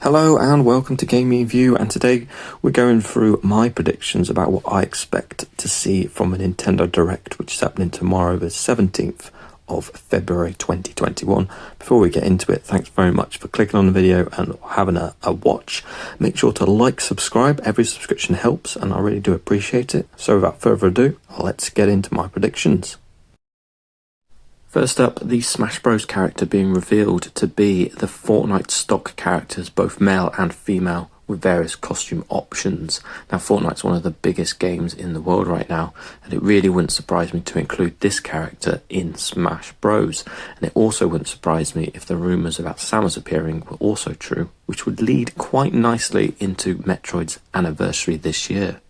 Hello and welcome to Gaming View, and today we're going through my predictions about what I expect to see from a Nintendo Direct, which is happening tomorrow, the 17th of February 2021. Before we get into it, thanks very much for clicking on the video and having a watch. Make sure to like, subscribe, every subscription helps and I really do appreciate it. So without further ado, let's get into my predictions. First up, the Smash Bros character being revealed to be the Fortnite stock characters, both male and female, with various costume options. Now, Fortnite's one of the biggest games in the world right now, and it really wouldn't surprise me to include this character in Smash Bros. And it also wouldn't surprise me if the rumours about Samus appearing were also true, which would lead quite nicely into Metroid's anniversary this year.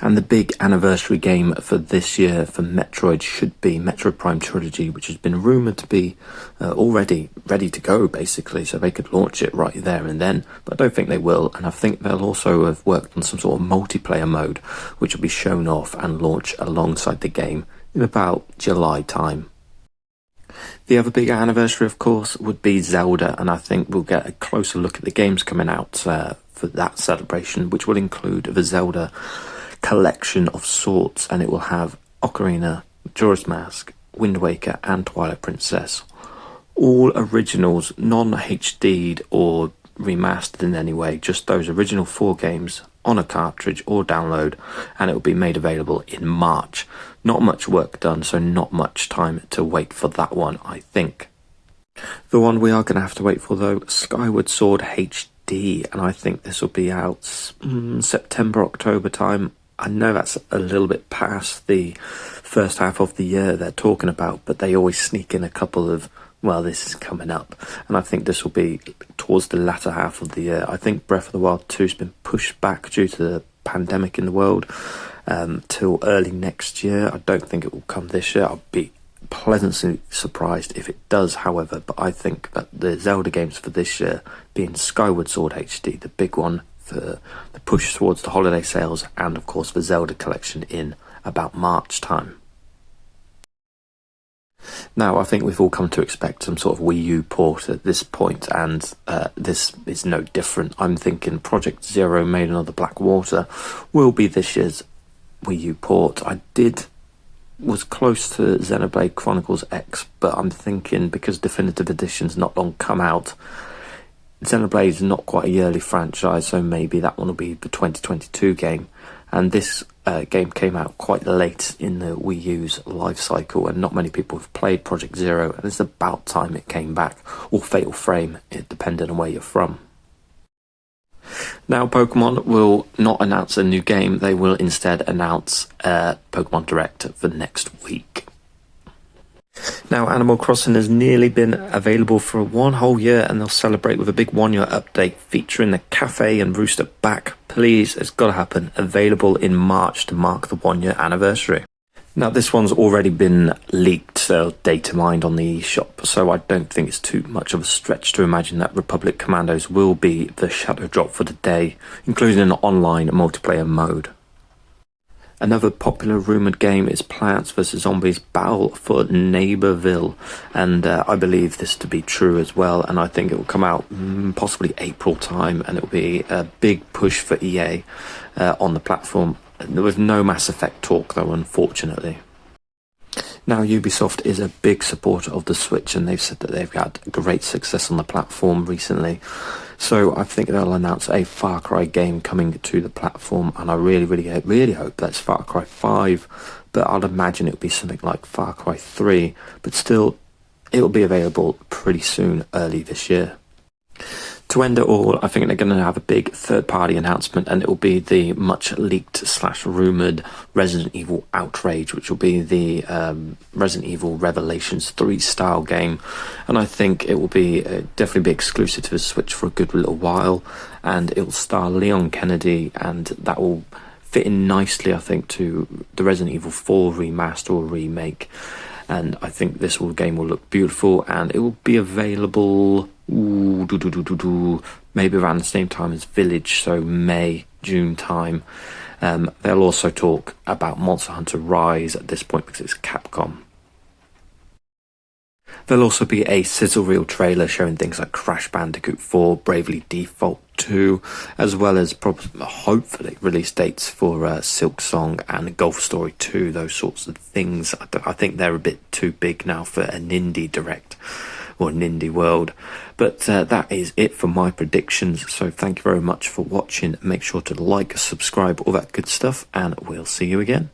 And the big anniversary game for this year for Metroid should be Metroid Prime Trilogy, which has been rumoured to be already ready to go, basically, so they could launch it right there and then, but I don't think they will, and I think they'll also have worked on some sort of multiplayer mode, which will be shown off and launched alongside the game in about July time. The other big anniversary, of course, would be Zelda, and I think we'll get a closer look at the games coming out for that celebration, which will include the Zelda collection of sorts, and it will have Ocarina, Majora's Mask, Wind Waker and Twilight Princess. All originals, non-HD'd or remastered in any way, just those original 4 games on a cartridge or download, and it will be made available in March. Not much work done, so not much time to wait for that one, I think. The one we are going to have to wait for, though, Skyward Sword HD, and I think this will be out September, October time. I know that's a little bit past the first half of the year they're talking about, but they always sneak in a couple of, well, this is coming up, and I think this will be towards the latter half of the year. I think Breath of the Wild 2 has been pushed back due to the pandemic in the world till early next year. I don't think it will come this year. I'll be pleasantly surprised if it does, however, but I think that the Zelda games for this year, being Skyward Sword HD, the big one for the push towards the holiday sales, and of course the Zelda collection in about March time. Now, I think we've all come to expect some sort of Wii U port at this point, and this is no different. I'm thinking Project Zero Made Another Blackwater will be this year's Wii U port. Was close to Xenoblade Chronicles X, but I'm thinking because Definitive Edition's not long come out, Xenoblade is not quite a yearly franchise, so maybe that one will be the 2022 game. And this game came out quite late in the Wii U's life cycle, and not many people have played Project Zero, and it's about time it came back, or Fatal Frame, it depending on where you're from. Now, Pokemon will not announce a new game, they will instead announce Pokemon Direct for next week. Now, Animal Crossing has nearly been available for 1 whole year, and they'll celebrate with a big 1-year update featuring the cafe and rooster back. Please, it's got to happen. Available in March to mark the 1-year anniversary. Now, this one's already been leaked, so data mined on the eShop, so I don't think it's too much of a stretch to imagine that Republic Commandos will be the shadow drop for the day, including an online multiplayer mode. Another popular rumoured game is Plants vs Zombies Battle for Neighbourville, and I believe this to be true as well, and I think it will come out possibly April time, and it will be a big push for EA on the platform. There was no Mass Effect talk though, unfortunately. Now, Ubisoft is a big supporter of the Switch, and they've said that they've had great success on the platform recently. So I think they'll announce a Far Cry game coming to the platform, and I really hope that's Far Cry 5, but I'd imagine it'll be something like Far Cry 3, but still, it'll be available pretty soon, early this year. To end it all, I think they're going to have a big third-party announcement, and it will be the much-leaked/rumoured Resident Evil Outrage, which will be the Resident Evil Revelations 3 style game, and I think it will be definitely be exclusive to the Switch for a good little while, and it will star Leon Kennedy, and that will fit in nicely, I think, to the Resident Evil 4 remaster or remake, and I think this game will look beautiful, and it will be available maybe around the same time as Village, so May, June time. They'll also talk about Monster Hunter Rise at this point because it's Capcom. There'll also be a sizzle reel trailer showing things like Crash Bandicoot 4, Bravely Default 2, as well as hopefully release dates for Silk Song and Golf Story 2, those sorts of things. I think they're a bit too big now for an indie direct or an indie world. But that is it for my predictions. So thank you very much for watching. Make sure to like, subscribe, all that good stuff, and we'll see you again.